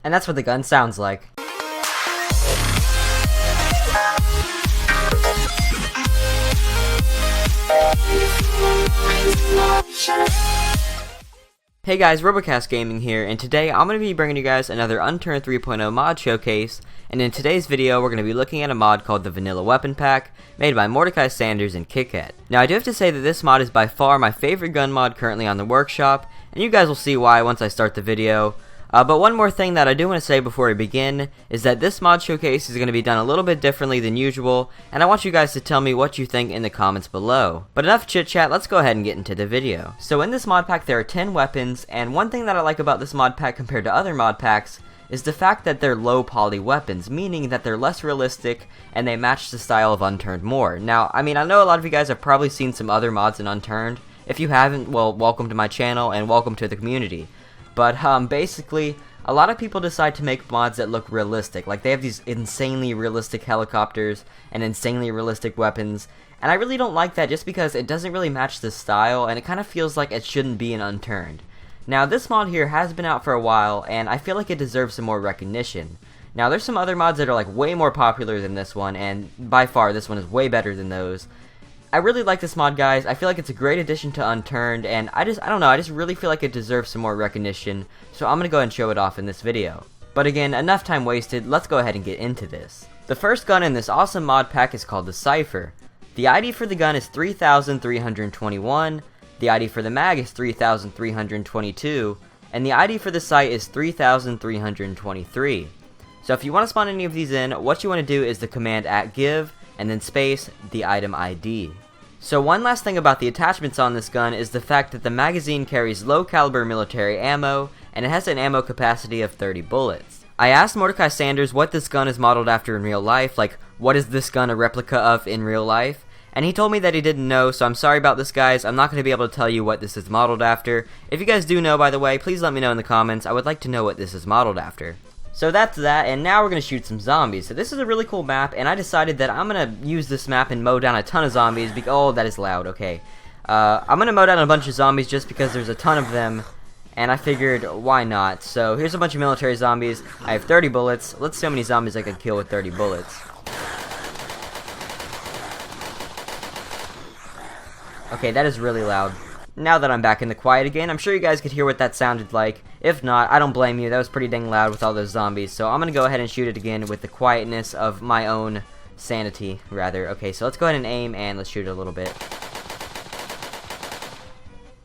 And that's what the gun sounds like. Hey guys, RoboKast Gaming here, and today I'm going to be bringing you guys another Unturned 3.0 mod showcase, and in today's video we're going to be looking at a mod called the Vanilla Weapon Pack, made by Mordecai Sanders and KitKat. Now I do have to say that this mod is by far my favorite gun mod currently on the workshop, and you guys will see why once I start the video. But one more thing that I do want to say before we begin is that this mod showcase is going to be done a little bit differently than usual, and I want you guys to tell me what you think in the comments below. But enough chit chat, let's go ahead and get into the video. So in this mod pack there are 10 weapons, and one thing that I like about this mod pack compared to other mod packs is the fact that they're low poly weapons, meaning that they're less realistic and they match the style of Unturned more. Now, I know a lot of you guys have probably seen some other mods in Unturned. If you haven't, well, welcome to my channel and welcome to the community. But basically, a lot of people decide to make mods that look realistic. Like, they have these insanely realistic helicopters and insanely realistic weapons. And I really don't like that just because it doesn't really match the style, and it kind of feels like it shouldn't be in Unturned. Now, this mod here has been out for a while, and I feel like it deserves some more recognition. Now, there's some other mods that are like way more popular than this one, and by far this one is way better than those. I really like this mod, guys. I feel like it's a great addition to Unturned, and I don't know, I just really feel like it deserves some more recognition, so I'm gonna go ahead and show it off in this video. But again, enough time wasted, let's go ahead and get into this. The first gun in this awesome mod pack is called the Cipher. The ID for the gun is 3321, the ID for the mag is 3322, and the ID for the sight is 3323. So if you want to spawn any of these in, what you want to do is the command @give, and then space, the item ID. So one last thing about the attachments on this gun is the fact that the magazine carries low caliber military ammo, and it has an ammo capacity of 30 bullets. I asked Mordecai Sanders what this gun is modeled after in real life, like what is this gun a replica of in real life, and he told me that he didn't know, so I'm sorry about this, guys. I'm not going to be able to tell you what this is modeled after. If you guys do know, by the way, please let me know in the comments. I would like to know what this is modeled after. So that's that, and now we're going to shoot some zombies. So this is a really cool map, and I decided that I'm going to use this map and mow down a ton of zombies. Oh, that is loud, okay. I'm going to mow down a bunch of zombies just because there's a ton of them, and I figured, why not? So here's a bunch of military zombies. I have 30 bullets. Let's see how many zombies I can kill with 30 bullets. Okay, that is really loud. Now that I'm back in the quiet again, I'm sure you guys could hear what that sounded like. If not, I don't blame you. That was pretty dang loud with all those zombies. So I'm going to go ahead and shoot it again with the quietness of my own sanity, rather. Okay, so let's go ahead and aim, and let's shoot it a little bit.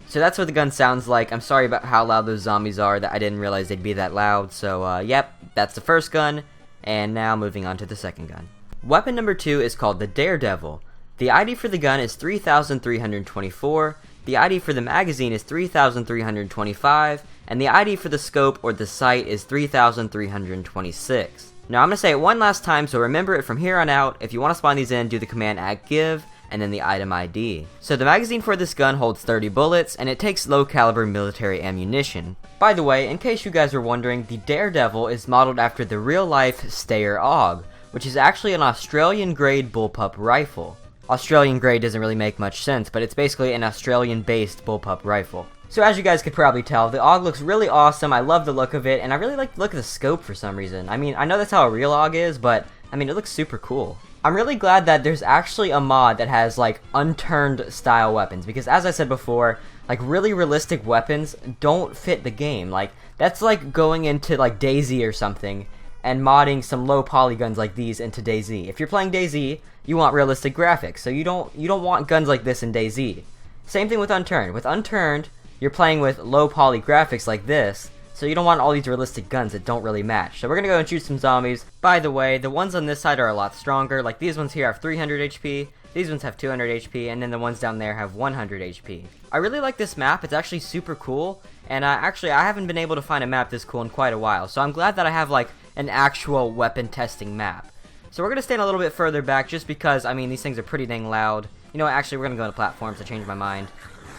So that's what the gun sounds like. I'm sorry about how loud those zombies are. That I didn't realize they'd be that loud. So, yep, that's the first gun. And now moving on to the second gun. Weapon number 2 is called the Daredevil. The ID for the gun is 3324. The ID for the magazine is 3325, and the ID for the scope or the sight is 3326. Now I'm going to say it one last time, so remember it from here on out. If you want to spawn these in, do the command @give, and then the item ID. So the magazine for this gun holds 30 bullets, and it takes low caliber military ammunition. By the way, in case you guys were wondering, the Daredevil is modeled after the real life Steyr AUG, which is actually an Australian grade bullpup rifle. Australian grade doesn't really make much sense, but it's basically an Australian-based bullpup rifle. So as you guys could probably tell, the AUG looks really awesome. I love the look of it, and I really like the look of the scope for some reason. I know that's how a real AUG is, but it looks super cool. I'm really glad that there's actually a mod that has like Unturned style weapons, because as I said before, like really realistic weapons don't fit the game. Like that's like going into like DayZ or something and modding some low poly guns like these into DayZ. If you're playing DayZ, you want realistic graphics, so you don't want guns like this in DayZ. Same thing with Unturned. With Unturned, you're playing with low poly graphics like this, so you don't want all these realistic guns that don't really match. So we're gonna go and shoot some zombies. By the way, the ones on this side are a lot stronger. Like these ones here have 300 HP, these ones have 200 HP, and then the ones down there have 100 HP. I really like this map. It's actually super cool, and I haven't been able to find a map this cool in quite a while, so I'm glad that I have like an actual weapon testing map. So we're going to stand a little bit further back just because, these things are pretty dang loud. You know what, actually we're going to go to platforms to change my mind.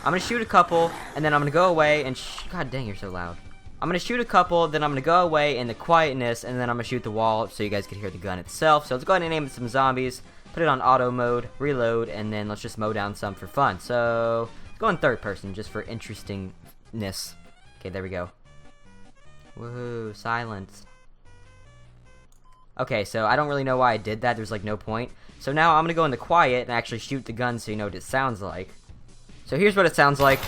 I'm going to shoot a couple, and then I'm going to go away and God dang, you're so loud. I'm going to shoot a couple, then I'm going to go away in the quietness, and then I'm going to shoot the wall so you guys can hear the gun itself. So let's go ahead and aim at some zombies, put it on auto mode, reload, and then let's just mow down some for fun. So, let's go in third person just for interestingness. Okay, there we go. Woohoo, silence. Okay, so I don't really know why I did that. There's like no point. So now I'm gonna go into quiet and actually shoot the gun so you know what it sounds like. So here's what it sounds like.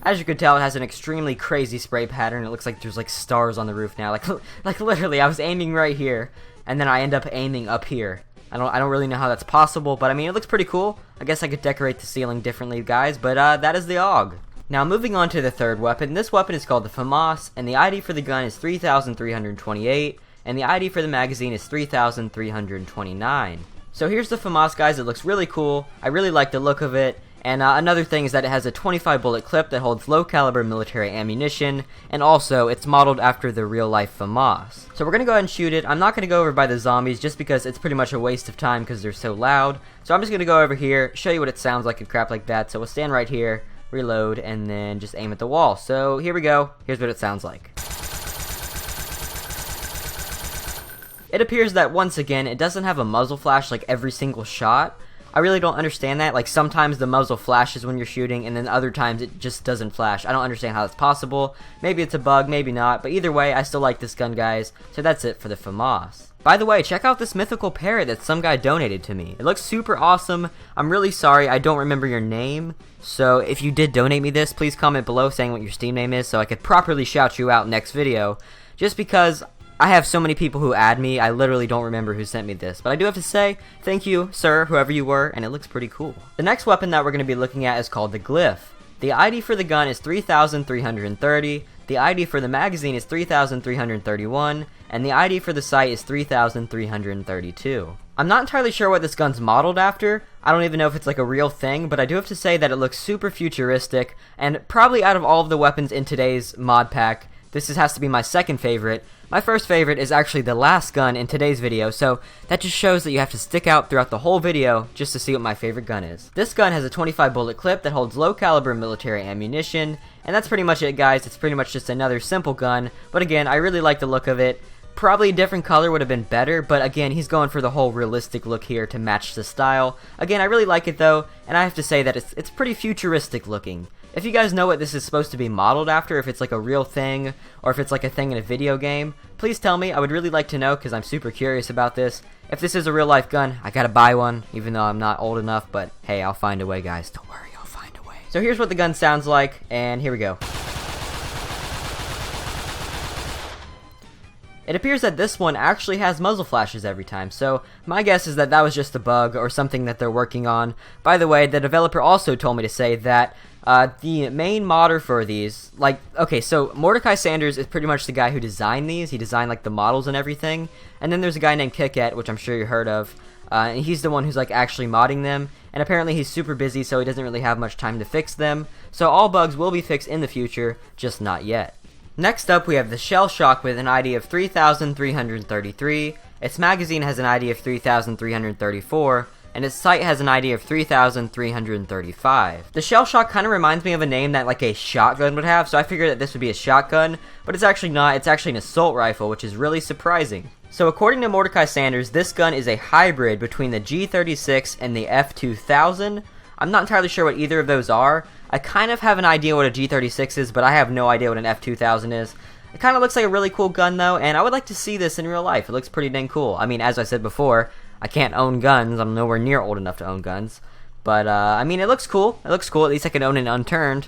As you can tell, it has an extremely crazy spray pattern. It looks like there's like stars on the roof now. Like literally, I was aiming right here, and then I end up aiming up here. I don't really know how that's possible, but I mean, it looks pretty cool. I guess I could decorate the ceiling differently, guys, but that is the AUG. Now, moving on to the third weapon. This weapon is called the Famas, and the ID for the gun is 3,328, and the ID for the magazine is 3,329. So here's the Famas, guys. It looks really cool. I really like the look of it. And another thing is that it has a 25 bullet clip that holds low caliber military ammunition, and also it's modeled after the real life Famas. So we're going to go ahead and shoot it. I'm not going to go over by the zombies just because it's pretty much a waste of time because they're so loud. So I'm just going to go over here, show you what it sounds like and crap like that. So we'll stand right here, reload, and then just aim at the wall. So here we go. Here's what it sounds like. It appears that once again, it doesn't have a muzzle flash like every single shot. I really don't understand that. Like, sometimes the muzzle flashes when you're shooting, and then other times it just doesn't flash. I don't understand how that's possible. Maybe it's a bug, maybe not, but either way, I still like this gun, guys. So that's it for the Famas. By the way, check out this mythical parrot that some guy donated to me. It looks super awesome. I'm really sorry I don't remember your name, so if you did donate me this, please comment below saying what your Steam name is so I could properly shout you out next video. Just because I have so many people who add me, I literally don't remember who sent me this. But I do have to say, thank you, sir, whoever you were, and it looks pretty cool. The next weapon that we're going to be looking at is called the Glyph. The ID for the gun is 3,330, the ID for the magazine is 3,331, and the ID for the sight is 3,332. I'm not entirely sure what this gun's modeled after. I don't even know if it's like a real thing, but I do have to say that it looks super futuristic, and probably out of all of the weapons in today's mod pack, this has to be my second favorite. My first favorite is actually the last gun in today's video, so that just shows that you have to stick out throughout the whole video just to see what my favorite gun is. This gun has a 25 bullet clip that holds low caliber military ammunition, and that's pretty much it, guys. It's pretty much just another simple gun, but again, I really like the look of it. Probably a different color would have been better, but again, he's going for the whole realistic look here to match the style. Again, I really like it though, and I have to say that it's pretty futuristic looking. If you guys know what this is supposed to be modeled after, if it's like a real thing, or if it's like a thing in a video game, please tell me. I would really like to know, because I'm super curious about this. If this is a real life gun, I gotta buy one, even though I'm not old enough, but hey, I'll find a way, guys. Don't worry, I'll find a way. So here's what the gun sounds like, and here we go. It appears that this one actually has muzzle flashes every time, so my guess is that that was just a bug or something that they're working on. By the way, the developer also told me to say that the main modder for these, like, okay, so Mordecai Sanders is pretty much the guy who designed these. He designed like the models and everything, and then there's a guy named Kicket, which I'm sure you heard of, and he's the one who's like actually modding them, and apparently he's super busy, so he doesn't really have much time to fix them. So all bugs will be fixed in the future, just not yet. Next up, we have the Shell Shock with an ID of 3,333, its magazine has an ID of 3,334, and its sight has an ID of 3,335. The Shell Shock kind of reminds me of a name that like a shotgun would have, so I figured that this would be a shotgun, but it's actually not. It's actually an assault rifle, which is really surprising. So according to Mordecai Sanders, this gun is a hybrid between the G36 and the F2000. I'm not entirely sure what either of those are. I kind of have an idea what a G36 is, but I have no idea what an F2000 is. It kind of looks like a really cool gun though, and I would like to see this in real life. It looks pretty dang cool. I mean, as I said before, I can't own guns. I'm nowhere near old enough to own guns. But, I mean, it looks cool. It looks cool. At least I can own an Unturned.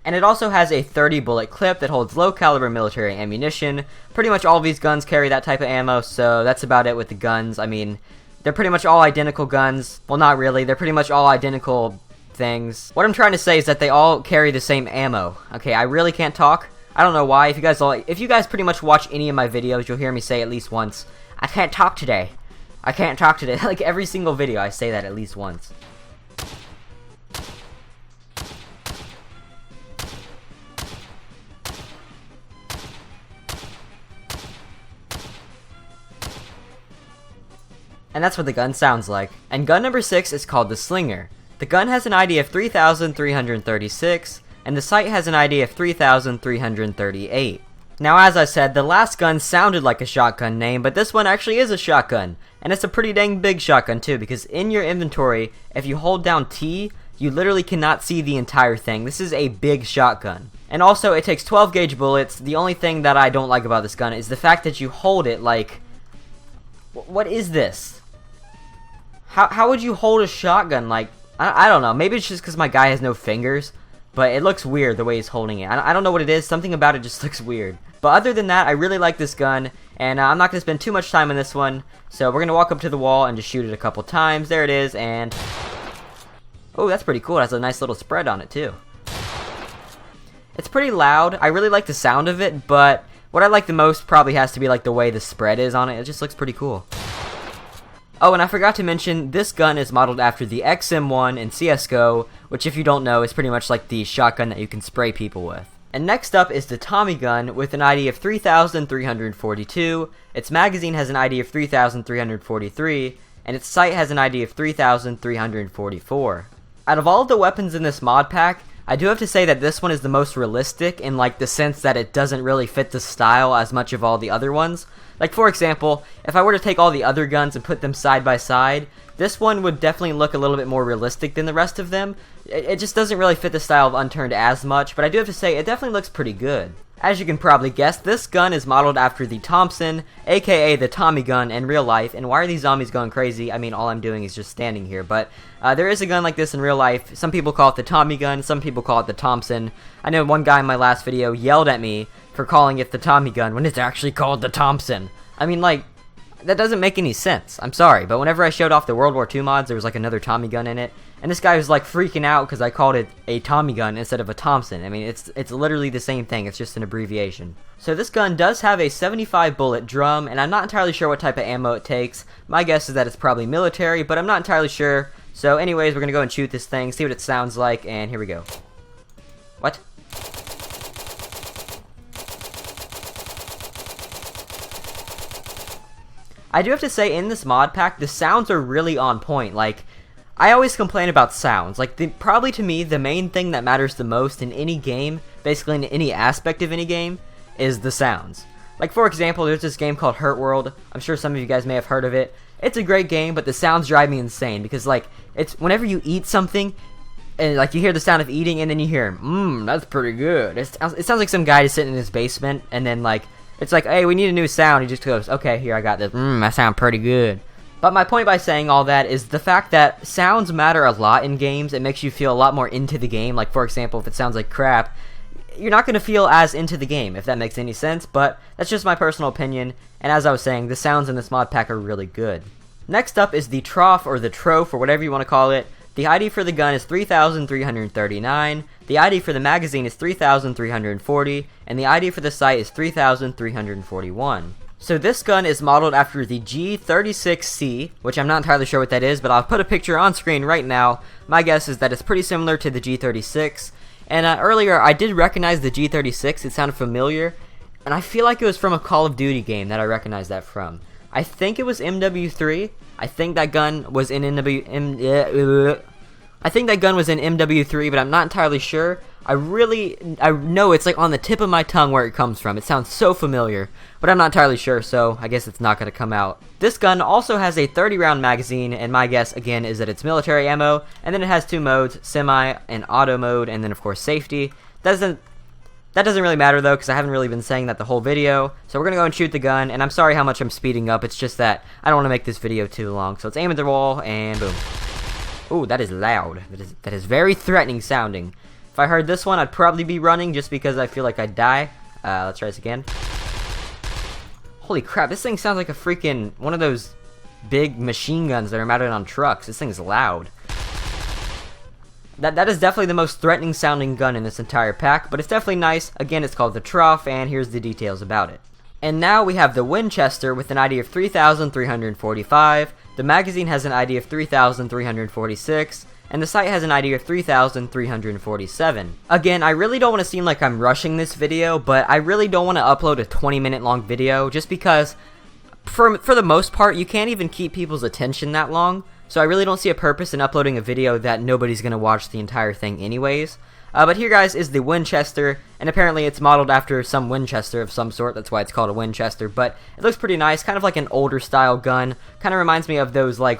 And it also has a 30 bullet clip that holds low caliber military ammunition. Pretty much all of these guns carry that type of ammo, so that's about it with the guns. I mean, they're pretty much all identical guns. Well, not really. They're pretty much all identical things. What I'm trying to say is that they all carry the same ammo. Okay, I really can't talk. I don't know why. If you guys pretty much watch any of my videos, you'll hear me say at least once, I can't talk today. I can't talk today. Like every single video, I say that at least once. And that's what the gun sounds like. And gun number 6 is called the Slinger. The gun has an ID of 3,336, and the sight has an ID of 3,338. Now, as I said, the last gun sounded like a shotgun name, but this one actually is a shotgun. And it's a pretty dang big shotgun too, because in your inventory, if you hold down T, You literally cannot see the entire thing. This is a big shotgun. And also, it takes 12 gauge bullets. The only thing that I don't like about this gun is the fact that you hold it like... What is this? How would you hold a shotgun? Like, I don't know. Maybe it's just because my guy has no fingers. But it looks weird the way he's holding it. I don't know what it is. Something about it just looks weird. But other than that, I really like this gun. And I'm not going to spend too much time on this one. So we're going to walk up to the wall and just shoot it a couple times. There it is. And... oh, that's pretty cool. It has a nice little spread on it, too. It's pretty loud. I really like the sound of it. But what I like the most probably has to be like the way the spread is on it. It just looks pretty cool. Oh, and I forgot to mention, this gun is modeled after the XM1 in CSGO, which if you don't know, is pretty much like the shotgun that you can spray people with. And next up is the Tommy gun with an ID of 3,342, its magazine has an ID of 3,343, and its sight has an ID of 3,344. Out of all of the weapons in this mod pack, I do have to say that this one is the most realistic in like the sense that it doesn't really fit the style as much of all the other ones. Like for example, if I were to take all the other guns and put them side by side, this one would definitely look a little bit more realistic than the rest of them. It just doesn't really fit the style of Unturned as much, but I do have to say it definitely looks pretty good. As you can probably guess, this gun is modeled after the Thompson, aka the Tommy gun in real life. And why are these zombies going crazy? I mean, all I'm doing is just standing here, but there is a gun like this in real life. Some people call it the Tommy gun, some people call it the Thompson. I know one guy in my last video yelled at me for calling it the Tommy gun when it's actually called the Thompson. I mean, like, that doesn't make any sense. I'm sorry, but whenever I showed off the World War II mods, there was like another Tommy gun in it, and this guy was like freaking out because I called it a Tommy gun instead of a Thompson. I mean, it's literally the same thing, it's just an abbreviation. So this gun does have a 75 bullet drum, and I'm not entirely sure what type of ammo it takes. My guess is that it's probably military, but I'm not entirely sure. So anyways, we're gonna go and shoot this thing, see what it sounds like, and here we go. What? I do have to say, in this mod pack, the sounds are really on point. Like, I always complain about sounds. Like, probably to me, the main thing that matters the most in any game, basically in any aspect of any game, is the sounds. Like, for example, there's this game called Hurt World. I'm sure some of you guys may have heard of it. It's a great game, but the sounds drive me insane because, like, it's whenever you eat something, and like you hear the sound of eating, and then you hear, that's pretty good. It sounds like some guy just sitting in his basement, and then like it's like, hey, we need a new sound. He just goes, okay, here, I got this. That sound pretty good. But my point by saying all that is the fact that sounds matter a lot in games. It makes you feel a lot more into the game. Like, for example, if it sounds like crap, you're not going to feel as into the game, if that makes any sense. But that's just my personal opinion. And as I was saying, the sounds in this mod pack are really good. Next up is the Trough, or the Trough, or whatever you want to call it. The ID for the gun is 3,339, the ID for the magazine is 3,340, and the ID for the sight is 3,341. So this gun is modeled after the G36C, which I'm not entirely sure what that is, but I'll put a picture on screen right now. My guess is that it's pretty similar to the G36, and earlier I did recognize the G36, it sounded familiar, and I feel like it was from a Call of Duty game that I recognized that from. I think it was MW3. I think that gun was in MW3, but I'm not entirely sure. I know it's like on the tip of my tongue where it comes from. It sounds so familiar, but I'm not entirely sure, so I guess it's not going to come out. This gun also has a 30-round magazine, and my guess, again, is that it's military ammo, and then it has two modes, semi and auto mode, and then, of course, safety. That doesn't really matter, though, because I haven't really been saying that the whole video. So we're going to go and shoot the gun, and I'm sorry how much I'm speeding up. It's just that I don't want to make this video too long. So let's aim at the wall, and boom. Ooh, that is loud. That is very threatening sounding. If I heard this one, I'd probably be running just because I feel like I'd die. Let's try this again. Holy crap, this thing sounds like a freaking one of those big machine guns that are mounted on trucks. This thing is loud. That is definitely the most threatening sounding gun in this entire pack, but it's definitely nice. Again, it's called the Trough, and here's the details about it. And now we have the Winchester with an ID of 3,345, the magazine has an ID of 3,346, and the sight has an ID of 3,347. Again, I really don't want to seem like I'm rushing this video, but I really don't want to upload a 20-minute long video, just because, for the most part, you can't even keep people's attention that long. So I really don't see a purpose in uploading a video that nobody's going to watch the entire thing anyways. But here, guys, is the Winchester, and apparently it's modeled after some Winchester of some sort. That's why it's called a Winchester, but it looks pretty nice, kind of like an older style gun. Kind of reminds me of those, like,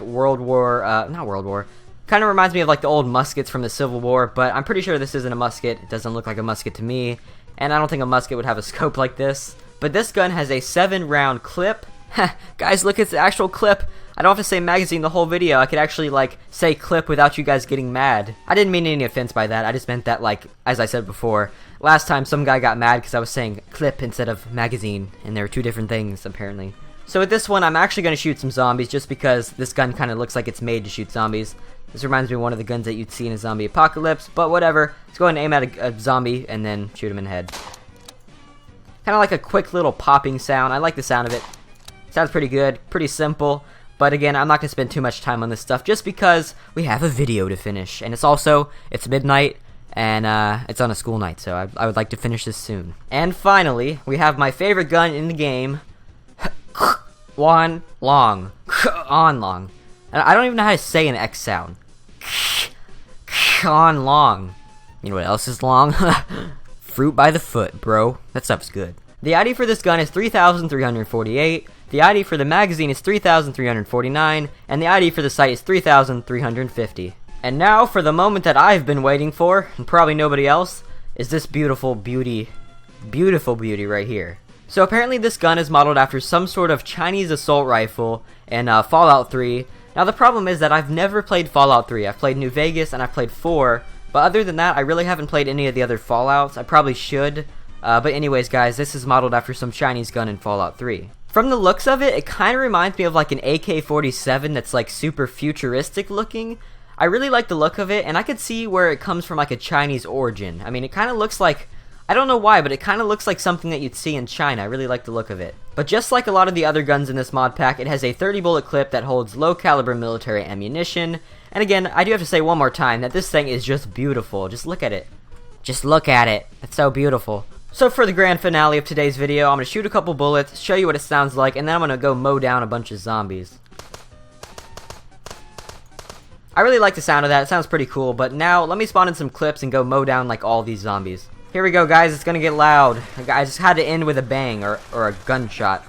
Kind of reminds me of like the old muskets from the Civil War, but I'm pretty sure this isn't a musket. It doesn't look like a musket to me, and I don't think a musket would have a scope like this. But this gun has a 7-round clip. Guys, look at the actual clip. I don't have to say magazine the whole video. I could actually like say clip without you guys getting mad. I didn't mean any offense by that. I just meant that, like, as I said before, last time some guy got mad because I was saying clip instead of magazine, and they were two different things apparently. So with this one, I'm actually going to shoot some zombies just because this gun kind of looks like it's made to shoot zombies. This reminds me of one of the guns that you'd see in a zombie apocalypse, but whatever. Let's go ahead and aim at a zombie and then shoot him in the head. Kind of like a quick little popping sound. I like the sound of it. Sounds pretty good, pretty simple. But again, I'm not going to spend too much time on this stuff just because we have a video to finish. And it's midnight, and it's on a school night, so I would like to finish this soon. And finally, we have my favorite gun in the game, On Long. On Long. And I don't even know how to say an X sound. On Long. You know what else is long? Fruit by the foot, bro. That stuff's good. The ID for this gun is 3,348. The ID for the magazine is 3,349, and the ID for the sight is 3,350. And now for the moment that I've been waiting for, and probably nobody else, is this beautiful beauty right here. So apparently this gun is modeled after some sort of Chinese assault rifle in Fallout 3. Now the problem is that I've never played Fallout 3. I've played New Vegas and I've played 4, but other than that I really haven't played any of the other Fallouts. I probably should, but anyways guys, this is modeled after some Chinese gun in Fallout 3. From the looks of it, it kind of reminds me of like an AK-47 that's like super futuristic looking. I really like the look of it, and I could see where it comes from like a Chinese origin. I mean, it kind of looks like, I don't know why, but it kind of looks like something that you'd see in China. I really like the look of it. But just like a lot of the other guns in this mod pack, it has a 30 bullet clip that holds low caliber military ammunition. And again, I do have to say one more time that this thing is just beautiful. Just look at it. Just look at it. It's so beautiful. So for the grand finale of today's video, I'm going to shoot a couple bullets, show you what it sounds like, and then I'm going to go mow down a bunch of zombies. I really like the sound of that. It sounds pretty cool, but now let me spawn in some clips and go mow down like all these zombies. Here we go guys, it's going to get loud. I just had to end with a bang or a gunshot.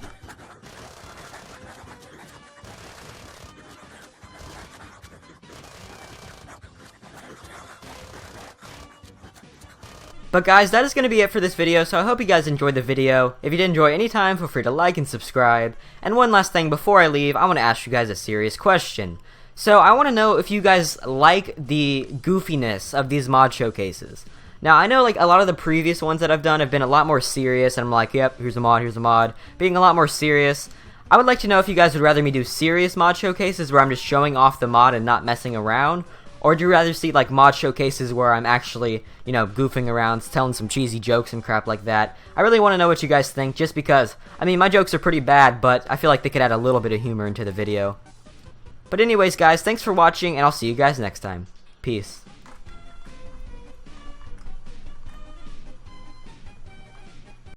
But guys, that is going to be it for this video, so I hope you guys enjoyed the video. If you did enjoy any time, feel free to like and subscribe. And one last thing before I leave, I want to ask you guys a serious question. So I want to know if you guys like the goofiness of these mod showcases. Now, I know like a lot of the previous ones that I've done have been a lot more serious, and I'm like, yep, here's a mod, being a lot more serious. I would like to know if you guys would rather me do serious mod showcases where I'm just showing off the mod and not messing around, or do you rather see like mod showcases where I'm actually, you know, goofing around, telling some cheesy jokes and crap like that? I really want to know what you guys think, just because, I mean, my jokes are pretty bad, but I feel like they could add a little bit of humor into the video. But anyways guys, thanks for watching, and I'll see you guys next time. Peace.